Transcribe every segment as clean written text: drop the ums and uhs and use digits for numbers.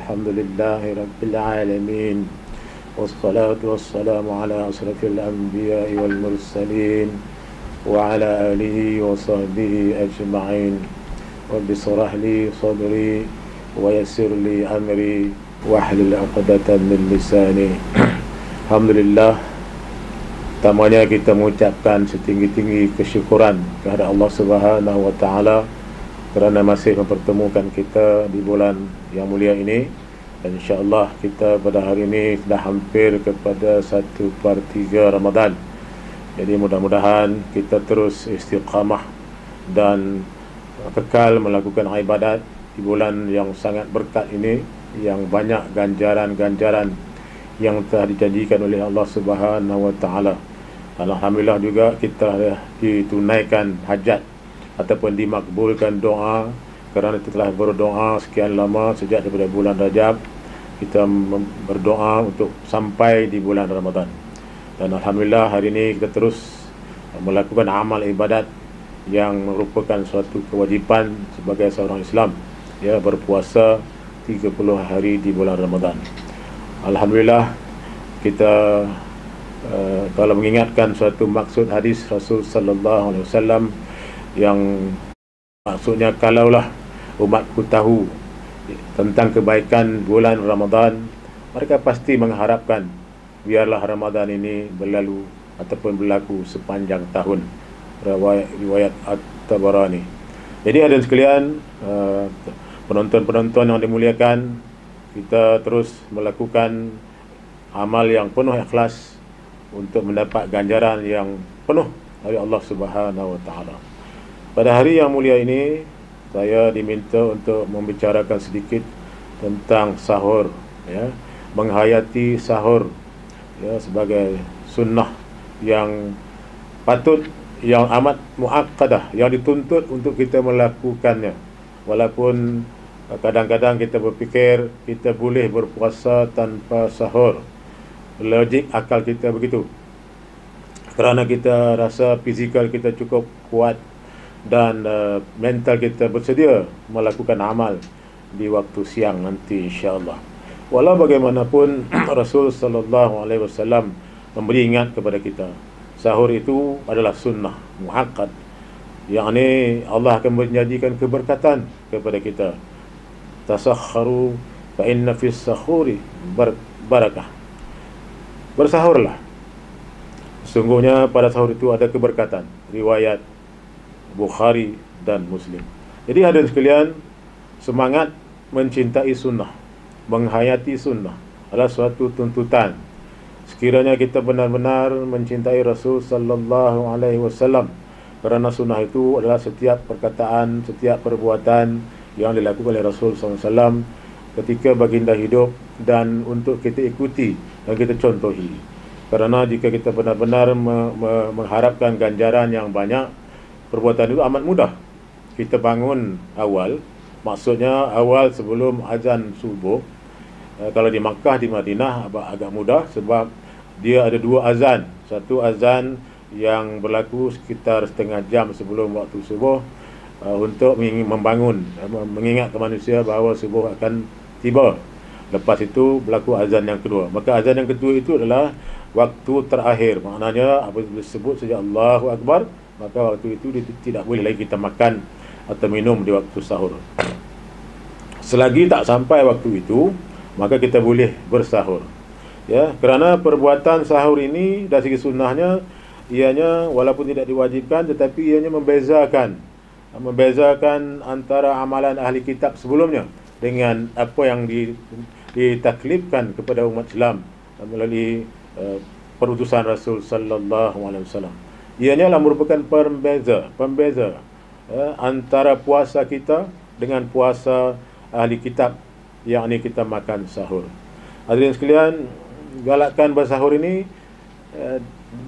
الحمد لله رب العالمين والصلاة والسلام على أشرف الأنبياء والمرسلين وعلى آله وصحبه أجمعين رب اشرح لي صدري ويسر لي أمري واحلل عقدة من لساني. Alhamdulillah, pertamanya kita mengucapkan setinggi-tinggi kesyukuran kepada Allah Subhanahu wa taala kerana masih mempertemukan kita di bulan yang mulia ini. Dan insya-Allah kita pada hari ini sudah hampir kepada 1/3 Ramadan. Jadi mudah-mudahan kita terus istiqamah dan kekal melakukan ibadat di bulan yang sangat berkat ini, yang banyak ganjaran-ganjaran yang telah dijanjikan oleh Allah Subhanahu wa taala. Alhamdulillah juga kita ditunaikan hajat ataupun dimakbulkan doa kerana kita telah berdoa sekian lama sejak daripada bulan Rajab. Kita berdoa untuk sampai di bulan Ramadan. Dan alhamdulillah hari ini kita terus melakukan amal ibadat yang merupakan suatu kewajipan sebagai seorang Islam, ya, berpuasa 30 hari di bulan Ramadan. Alhamdulillah kita kalau mengingatkan suatu maksud hadis Rasul sallallahu alaihi wasallam yang maksudnya, kalaulah umatku tahu tentang kebaikan bulan Ramadan, mereka pasti mengharapkan biarlah Ramadan ini berlalu ataupun berlaku sepanjang tahun. Riwayat At-Tabarani. Jadi hadirin sekalian, penonton-penonton yang dimuliakan, kita terus melakukan amal yang penuh ikhlas untuk mendapat ganjaran yang penuh dari Allah Subhanahu wa taala. Pada hari yang mulia ini, saya diminta untuk membicarakan sedikit tentang sahur, ya, menghayati sahur, ya, sebagai sunnah yang patut, yang amat muakkadah, yang dituntut untuk kita melakukannya. Walaupun kadang-kadang kita berfikir kita boleh berpuasa tanpa sahur, logik akal kita begitu, kerana kita rasa fizikal kita cukup kuat dan mental kita bersedia melakukan amal di waktu siang nanti insya-Allah. Walau bagaimanapun Rasul sallallahu alaihi wasallam memberi ingat kepada kita, sahur itu adalah sunnah muakkad, yakni Allah akan menjanjikan keberkatan kepada kita. Tasakharu fa inna fis sahuri barakah. Bersahurlah, sesungguhnya pada sahur itu ada keberkatan. Riwayat Bukhari dan Muslim. Jadi hadirin sekalian, semangat mencintai sunnah, menghayati sunnah adalah suatu tuntutan. Sekiranya kita benar-benar mencintai Rasul sallallahu alaihi wasallam, kerana sunnah itu adalah setiap perkataan, setiap perbuatan yang dilakukan oleh Rasul sallallahu alaihi wasallam ketika baginda hidup, dan untuk kita ikuti dan kita contohi. Kerana jika kita benar-benar mengharapkan ganjaran yang banyak, perbuatan itu amat mudah. Kita bangun awal, maksudnya awal sebelum azan subuh. Kalau di Makkah, di Madinah agak mudah sebab dia ada dua azan. Satu azan yang berlaku sekitar setengah jam sebelum waktu subuh, untuk membangun, mengingatkan manusia bahawa subuh akan tiba. Lepas itu berlaku azan yang kedua. Maka azan yang kedua itu adalah waktu terakhir. Maknanya apabila disebut saja Allahu Akbar, maka waktu itu tidak boleh lagi kita makan atau minum di waktu sahur. Selagi tak sampai waktu itu, maka kita boleh bersahur, ya, kerana perbuatan sahur ini dari segi sunnahnya, ianya walaupun tidak diwajibkan, tetapi ianya membezakan antara amalan ahli kitab sebelumnya dengan apa yang ditaklifkan kepada umat Islam melalui perutusan Rasul sallallahu alaihi wasallam. Ianya adalah merupakan pembeza antara puasa kita dengan puasa ahli kitab, yakni kita makan sahur. Hadirin sekalian, galakkan bersahur ini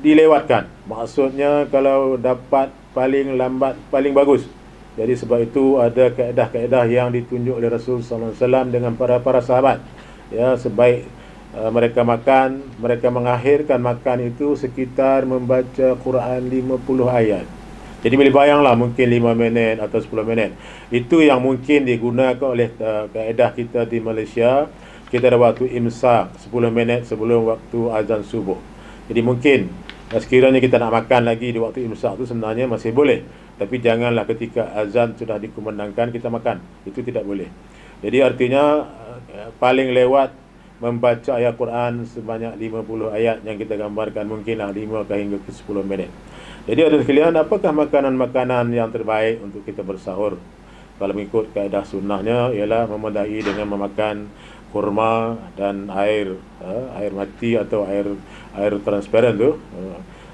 dilewatkan. Maksudnya kalau dapat paling lambat paling bagus. Jadi sebab itu ada kaedah-kaedah yang ditunjuk oleh Rasul sallallahu alaihi wasallam dengan para sahabat. Ya, sebaik mereka makan, mereka mengakhirkan makan itu sekitar membaca Quran 50 ayat. Jadi boleh bayanglah mungkin 5 minit atau 10 minit. Itu yang mungkin digunakan oleh kaedah kita di Malaysia. Kita ada waktu imsak 10 minit sebelum waktu azan subuh. Jadi mungkin sekiranya kita nak makan lagi di waktu imsak itu sebenarnya masih boleh. Tapi janganlah ketika azan sudah dikumandangkan kita makan. Itu tidak boleh. Jadi artinya paling lewat membaca ayat Quran sebanyak 50 ayat yang kita gambarkan mungkinlah 5 hingga ke 10 minit. Jadi ada sekalian, apakah makanan-makanan yang terbaik untuk kita bersahur? Kalau mengikut kaedah sunnahnya ialah memadai dengan memakan kurma dan air mati atau air transparan tu.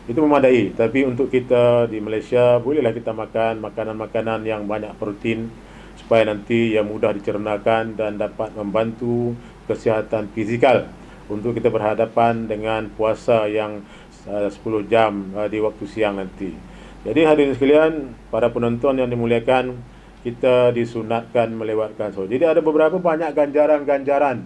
Itu memadai. Tapi untuk kita di Malaysia bolehlah kita makan makanan-makanan yang banyak protein supaya nanti yang mudah dicernakan dan dapat membantu kesihatan fizikal untuk kita berhadapan dengan puasa yang 10 jam di waktu siang nanti. Jadi hadirin sekalian, para penonton yang dimuliakan, kita disunatkan melewatkan sahur. Jadi ada beberapa banyak ganjaran-ganjaran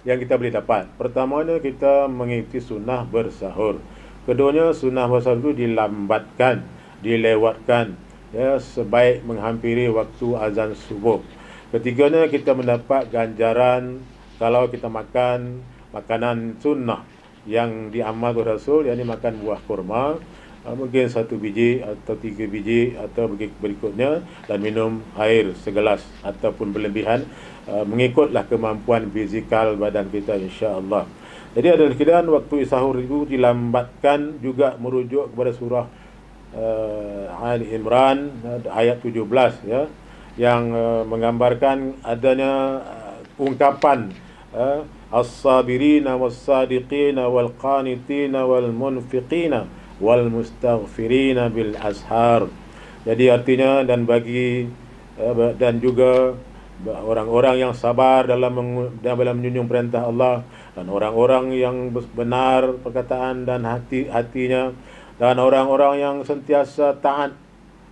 yang kita boleh dapat. Pertamanya kita mengikuti sunnah bersahur. Keduanya sunnah bersahur itu dilambatkan, dilewatkan ya, sebaik menghampiri waktu azan subuh. Ketiganya kita mendapat ganjaran kalau kita makan makanan sunnah yang diamal oleh Rasul, yakni makan buah kurma, mungkin 1 biji atau 3 biji atau berikutnya, dan minum air segelas ataupun berlebihan, mengikutlah kemampuan fizikal badan kita insya-Allah. Jadi ada sekalian, waktu sahur itu dilambatkan juga merujuk kepada surah Ali Imran ayat 17 ya, yang menggambarkan adanya ungkapan as-sabirina was-sadiqina wal-qanitina wal-munfiqina wal-mustaghfirina bil ashar. Jadi artinya dan juga orang-orang yang sabar dalam menunjung perintah Allah, dan orang-orang yang benar perkataan dan hatinya, dan orang-orang yang sentiasa taat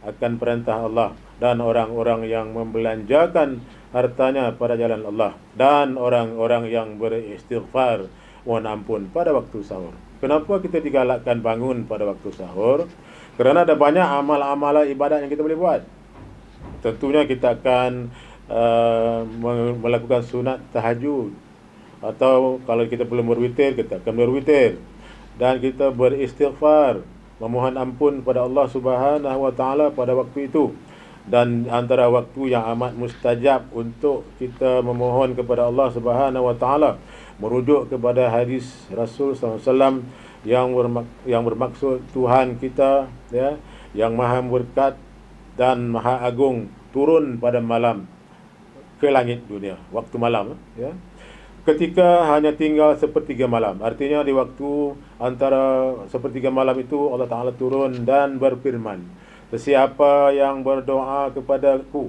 akan perintah Allah, dan orang-orang yang membelanjakan hartanya pada jalan Allah, dan orang-orang yang beristighfar, mohon ampun pada waktu sahur. Kenapa kita digalakkan bangun pada waktu sahur? Kerana ada banyak amal-amal ibadat yang kita boleh buat. Tentunya kita akan melakukan sunat tahajud, atau kalau kita belum berwitir, kita akan berwitir, dan kita beristighfar, memohon ampun pada Allah Subhanahu wa taala pada waktu itu. Dan antara waktu yang amat mustajab untuk kita memohon kepada Allah Subhanahu wa taala merujuk kepada hadis Rasul SAW yang bermaksud Tuhan kita ya, yang maha berkat dan maha agung, turun pada malam ke langit dunia, waktu malam ya, ketika hanya tinggal sepertiga malam. Artinya di waktu antara sepertiga malam itu Allah Ta'ala turun dan berfirman, sesiapa yang berdoa kepadaku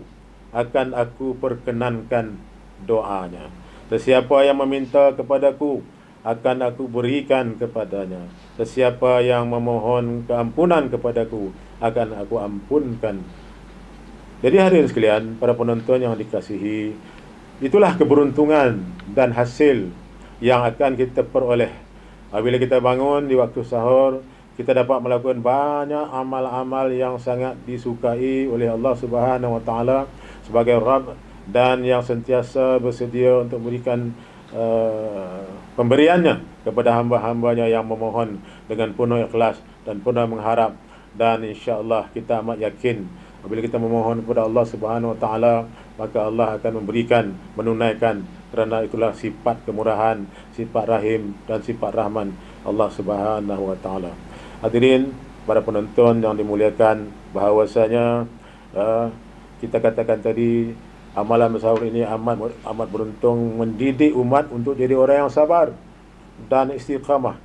akan aku perkenankan doanya. Sesiapa yang meminta kepadaku akan aku berikan kepadanya. Sesiapa yang memohon keampunan kepadaku akan aku ampunkan. Jadi hadirin sekalian, para penonton yang dikasihi, itulah keberuntungan dan hasil yang akan kita peroleh apabila kita bangun di waktu sahur. Kita dapat melakukan banyak amal-amal yang sangat disukai oleh Allah Subhanahu wa taala sebagai Rabb, dan yang sentiasa bersedia untuk memberikan pemberiannya kepada hamba-hambanya yang memohon dengan penuh ikhlas dan penuh mengharap. Dan insya-Allah kita amat yakin apabila kita memohon kepada Allah Subhanahu wa taala, maka Allah akan memberikan, menunaikan, kerana itulah sifat kemurahan, sifat rahim dan sifat rahman Allah Subhanahu wa taala. Hadirin para penonton yang dimuliakan, bahawasanya kita katakan tadi, amalan bersahur ini amat beruntung mendidik umat untuk jadi orang yang sabar dan istiqamah.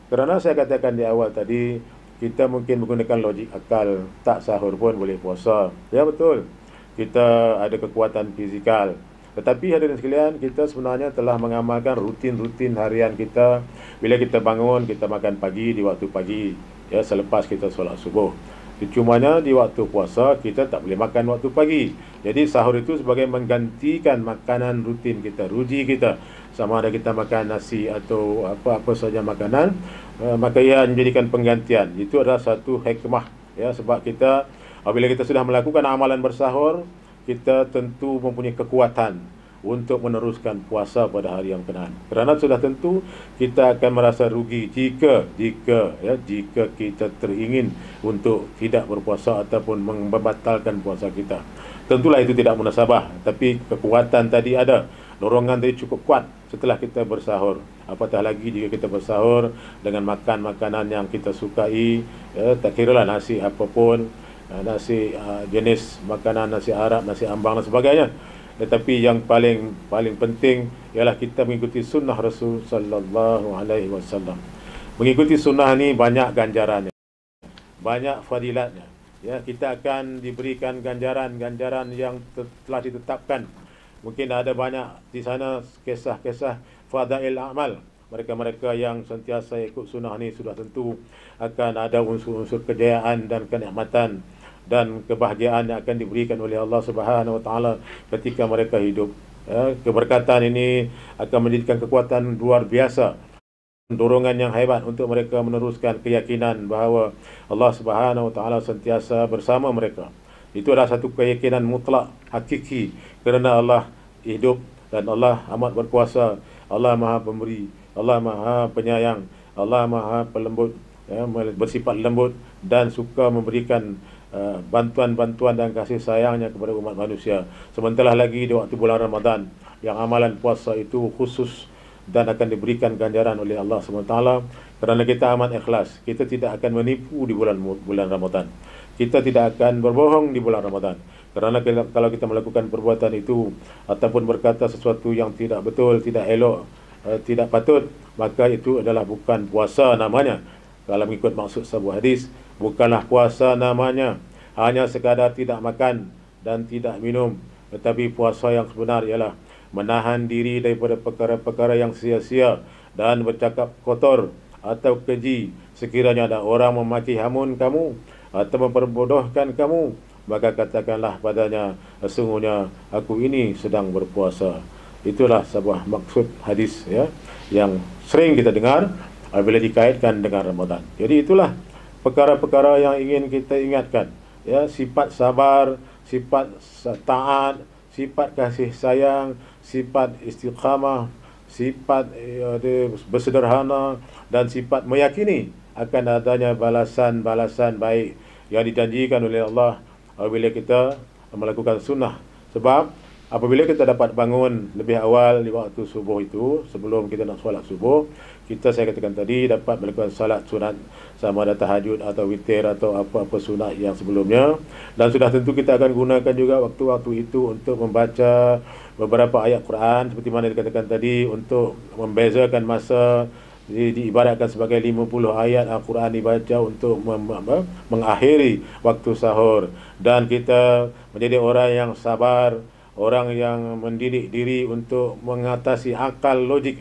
Kerana saya katakan di awal tadi, kita mungkin menggunakan logik akal, tak sahur pun boleh puasa. Ya betul, kita ada kekuatan fizikal. Tetapi hadirin sekalian, kita sebenarnya telah mengamalkan rutin-rutin harian kita. Bila kita bangun, kita makan pagi di waktu pagi, ya, selepas kita solat subuh. Cumanya di waktu puasa kita tak boleh makan waktu pagi. Jadi sahur itu sebagai menggantikan makanan rutin kita, ruji kita. Sama ada kita makan nasi atau apa-apa saja makanan, maka ia menjadikan penggantian. Itu adalah satu hikmah, ya, sebab kita Apabila kita sudah melakukan amalan bersahur, kita tentu mempunyai kekuatan untuk meneruskan puasa pada hari yang kenaan. Kerana sudah tentu kita akan merasa rugi jika kita teringin untuk tidak berpuasa ataupun membatalkan puasa kita. Tentulah itu tidak munasabah, tapi kekuatan tadi ada, dorongan tadi cukup kuat setelah kita bersahur. Apatah lagi jika kita bersahur dengan makan makanan yang kita sukai, tak kiralah nasi apapun, nasi jenis makanan, nasi Arab, nasi ambang dan sebagainya. Tetapi yang paling penting ialah kita mengikuti sunnah Rasul sallallahu alaihi wasallam. Mengikuti sunnah ni banyak ganjarannya, banyak fadilatnya. Ya, kita akan diberikan ganjaran-ganjaran yang telah ditetapkan. Mungkin ada banyak di sana kisah-kisah fadail amal. Mereka-mereka yang sentiasa ikut sunnah ni sudah tentu akan ada unsur-unsur kejayaan dan kenikmatan dan kebahagiaan yang akan diberikan oleh Allah Subhanahu Wa Taala ketika mereka hidup. Keberkatan ini akan menjadikan kekuatan luar biasa, dorongan yang hebat untuk mereka meneruskan keyakinan bahawa Allah Subhanahu Wa Taala sentiasa bersama mereka. Itu adalah satu keyakinan mutlak, hakiki, kerana Allah hidup dan Allah amat berkuasa, Allah Maha Pemberi, Allah Maha Penyayang, Allah Maha Pelembut, bersifat lembut dan suka memberikan bantuan-bantuan dan kasih sayangnya kepada umat manusia. Sementara lagi di waktu bulan Ramadan yang amalan puasa itu khusus dan akan diberikan ganjaran oleh Allah SWT kerana kita amat ikhlas. Kita tidak akan menipu di bulan Ramadan. Kita tidak akan berbohong di bulan Ramadan. Kerana kalau kita melakukan perbuatan itu ataupun berkata sesuatu yang tidak betul, tidak elok, tidak patut, maka itu adalah bukan puasa namanya. Kalau mengikut maksud sebuah hadis, bukanlah puasa namanya, hanya sekadar tidak makan dan tidak minum. Tetapi puasa yang sebenar ialah menahan diri daripada perkara-perkara yang sia-sia dan bercakap kotor atau keji. Sekiranya ada orang memaki hamun kamu atau memperbodohkan kamu, maka katakanlah padanya, sesungguhnya aku ini sedang berpuasa. Itulah sebuah maksud hadis yang sering kita dengar apabila dikaitkan dengan Ramadan. Jadi itulah perkara-perkara yang ingin kita ingatkan. Sifat sabar, sifat taat, sifat kasih sayang, sifat istiqamah, sifat bersederhana dan sifat meyakini akan adanya balasan-balasan baik yang dijanjikan oleh Allah apabila kita melakukan sunnah. Sebab apabila kita dapat bangun lebih awal di waktu subuh itu, sebelum kita nak solat subuh, saya katakan tadi dapat melakukan salat sunat sama ada tahajud atau witir atau apa-apa sunat yang sebelumnya. Dan sudah tentu kita akan gunakan juga waktu-waktu itu untuk membaca beberapa ayat Quran seperti mana dikatakan tadi, untuk membezakan masa. Diibaratkan sebagai 50 ayat Al-Quran dibaca untuk mengakhiri waktu sahur. Dan kita menjadi orang yang sabar, orang yang mendidik diri untuk mengatasi akal logik,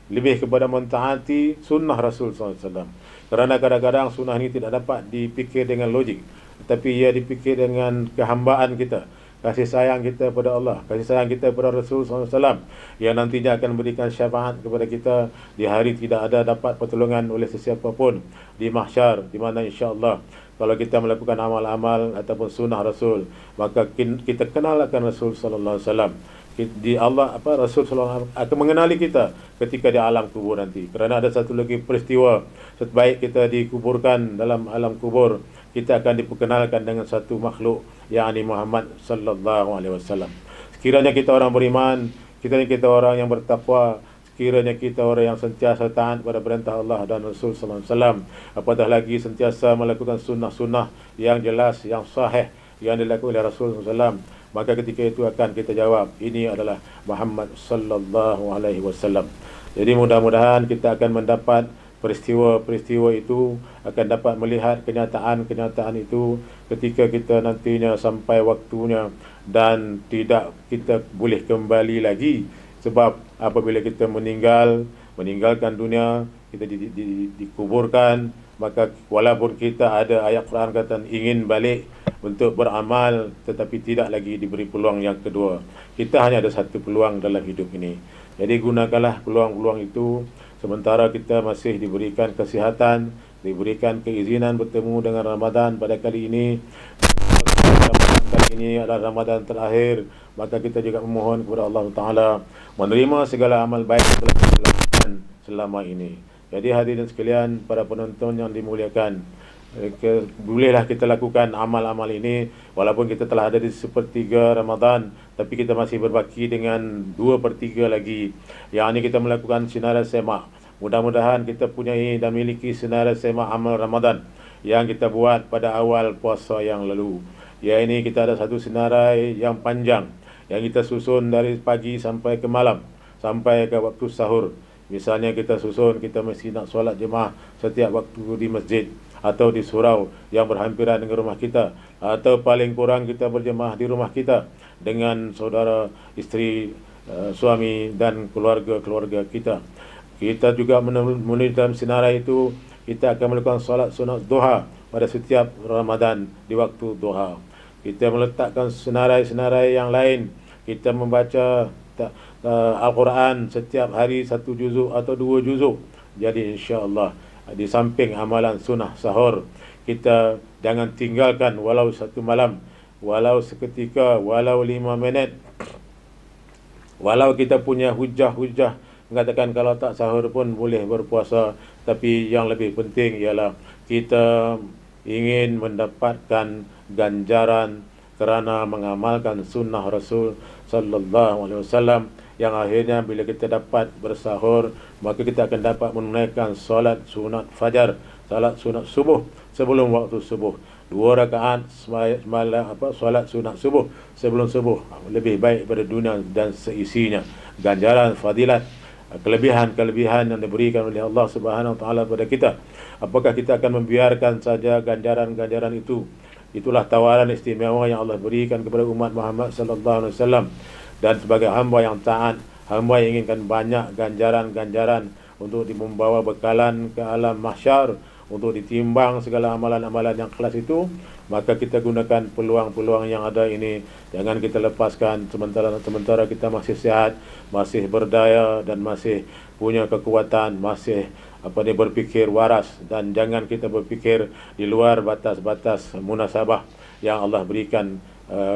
lebih kepada mentaati sunnah Rasul SAW. Kerana kadang-kadang sunnah ini tidak dapat dipikir dengan logik, tetapi ia dipikir dengan kehambaan kita, kasih sayang kita kepada Allah, kasih sayang kita kepada Rasul SAW, yang nantinya akan memberikan syafaat kepada kita di hari tidak ada dapat pertolongan oleh sesiapa pun di mahsyar, di mana insya-Allah kalau kita melakukan amal-amal ataupun sunnah Rasul, maka kita kenal akan Rasul sallallahu alaihi wasallam. Rasul sallallahu akan mengenali kita ketika di alam kubur nanti. Kerana ada satu lagi peristiwa, sebaik kita dikuburkan dalam alam kubur, kita akan diperkenalkan dengan satu makhluk, yakni Muhammad sallallahu alaihi wasallam. Sekiranya kita orang beriman, sekiranya kita orang yang bertakwa, sekiranya kita orang yang sentiasa taat pada perintah Allah dan Rasul sallallahu alaihi wasallam, apatah lagi sentiasa melakukan sunnah-sunnah yang jelas, yang sahih yang dilakukan oleh Rasul sallallahu alaihi wasallam, maka ketika itu akan kita jawab, ini adalah Muhammad sallallahu alaihi wasallam. Jadi mudah-mudahan kita akan mendapat peristiwa-peristiwa itu, akan dapat melihat kenyataan-kenyataan itu ketika kita nantinya sampai waktunya, dan tidak kita boleh kembali lagi. Sebab apabila kita meninggalkan dunia, kita dikuburkan, maka walaupun kita ada ayat Quran kata ingin balik untuk beramal, tetapi tidak lagi diberi peluang yang kedua. Kita hanya ada satu peluang dalam hidup ini. Jadi gunakanlah peluang-peluang itu sementara kita masih diberikan kesihatan, diberikan keizinan bertemu dengan Ramadan pada kali ini. ini adalah Ramadan terakhir, maka kita juga memohon kepada Allah Ta'ala menerima segala amal baik yang telah kita lakukan selama ini. Jadi hadirin sekalian, para penonton yang dimuliakan, bolehlah kita lakukan amal-amal ini walaupun kita telah ada di sepertiga Ramadan, tapi kita masih berbaki dengan 2/3 lagi, yang ini kita melakukan sinaran semak. Mudah-mudahan kita punyai dan miliki sinaran semak amal Ramadan yang kita buat pada awal puasa yang lalu. Ya, ini kita ada satu senarai yang panjang yang kita susun dari pagi sampai ke malam, sampai ke waktu sahur. Misalnya kita susun, kita mesti nak solat jemaah setiap waktu di masjid atau di surau yang berhampiran dengan rumah kita, atau paling kurang kita berjemaah di rumah kita dengan saudara, isteri, suami dan keluarga-keluarga kita. Kita juga menulis dalam senarai itu, kita akan melakukan solat sunat duha pada setiap Ramadan di waktu duha. Kita meletakkan senarai-senarai yang lain. Kita membaca Al-Quran setiap hari 1 juzuk atau 2 juzuk. Jadi insya-Allah di samping amalan sunnah sahur, kita jangan tinggalkan walau satu malam, walau seketika, walau 5 minit. Walau kita punya hujah-hujah mengatakan kalau tak sahur pun boleh berpuasa, tapi yang lebih penting ialah kita ingin mendapatkan ganjaran kerana mengamalkan sunnah Rasul sallallahu alaihi wasallam, yang akhirnya bila kita dapat bersahur, maka kita akan dapat menunaikan solat sunat fajar, solat sunat subuh sebelum waktu subuh. 2 rakaat solat sunat subuh sebelum subuh lebih baik pada dunia dan seisinya. Ganjaran, fadilat, kelebihan-kelebihan yang diberikan oleh Allah Subhanahu wa taala kepada kita. Apakah kita akan membiarkan saja ganjaran-ganjaran itu? Itulah tawaran istimewa yang Allah berikan kepada umat Muhammad sallallahu alaihi wasallam. Dan sebagai hamba yang taat, hamba yang inginkan banyak ganjaran-ganjaran untuk membawa bekalan ke alam mahsyar, untuk ditimbang segala amalan-amalan yang kelas itu, maka kita gunakan peluang-peluang yang ada ini. Jangan kita lepaskan sementara kita masih sihat, masih berdaya dan masih punya kekuatan, masih berfikir waras, dan jangan kita berfikir di luar batas-batas munasabah yang Allah berikan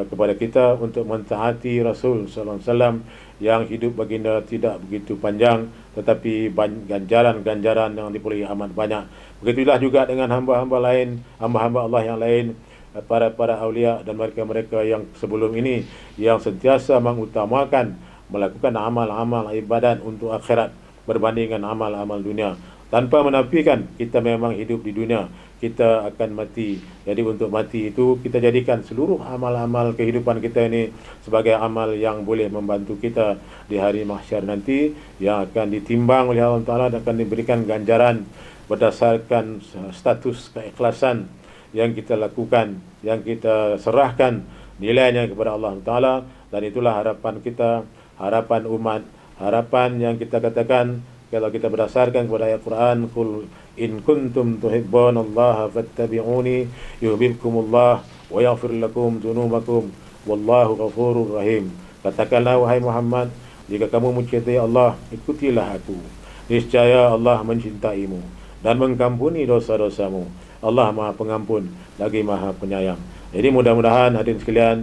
kepada kita untuk mentaati Rasul sallallahu alaihi wasallam yang hidup baginda tidak begitu panjang, tetapi ganjaran-ganjaran yang diperolehi amat banyak. Begitulah juga dengan hamba-hamba lain, hamba-hamba Allah yang lain, para aulia dan mereka-mereka yang sebelum ini yang sentiasa mengutamakan melakukan amal-amal ibadat untuk akhirat berbandingkan amal-amal dunia, tanpa menafikan kita memang hidup di dunia, kita akan mati. Jadi untuk mati itu kita jadikan seluruh amal-amal kehidupan kita ini sebagai amal yang boleh membantu kita di hari mahsyar nanti, yang akan ditimbang oleh Allah Ta'ala dan akan diberikan ganjaran berdasarkan status keikhlasan yang kita lakukan, yang kita serahkan nilainya kepada Allah Ta'ala. Dan itulah harapan kita, harapan umat, harapan yang kita katakan kalau kita berdasarkan kepada ayat Quran, qul in kuntum tuhibbunallaha fattabi'uni yuhibbukumullah wa yaghfir lakum dzunubakum wallahu ghafurur rahim. Katakanlah wahai Muhammad, jika kamu mencintai Allah, ikutilah aku. Niscaya Allah mencintaimu dan mengampuni dosa-dosamu. Allah Maha Pengampun lagi Maha Penyayang. Jadi mudah-mudahan hadirin sekalian,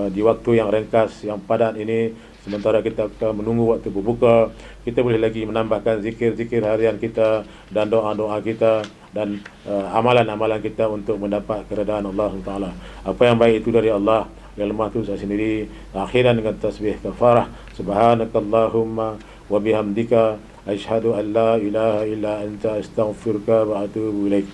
di waktu yang ringkas, yang padat ini, sementara kita menunggu waktu berbuka, kita boleh lagi menambahkan zikir-zikir harian kita dan doa-doa kita dan amalan-amalan kita untuk mendapat keredaan Allah Ta'ala. Apa yang baik itu dari Allah, yang lemah itu saya sendiri. Akhiran dengan tasbih kafarah, subhanakallahumma wa bihamdika asyhadu an la ilaha illa anta astaghfiruka wa atubu ilaik.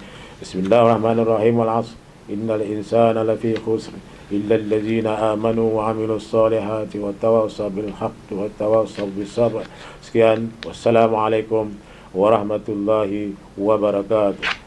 Bismillahirrahmanirrahim. Wal 'asr innal insana lafi khusr إلا الذين آمنوا وعملوا الصالحات وتواصوا بالحق وتواصوا بالصبر. Sekian, wassalamualaikum warahmatullahi wabarakatuh.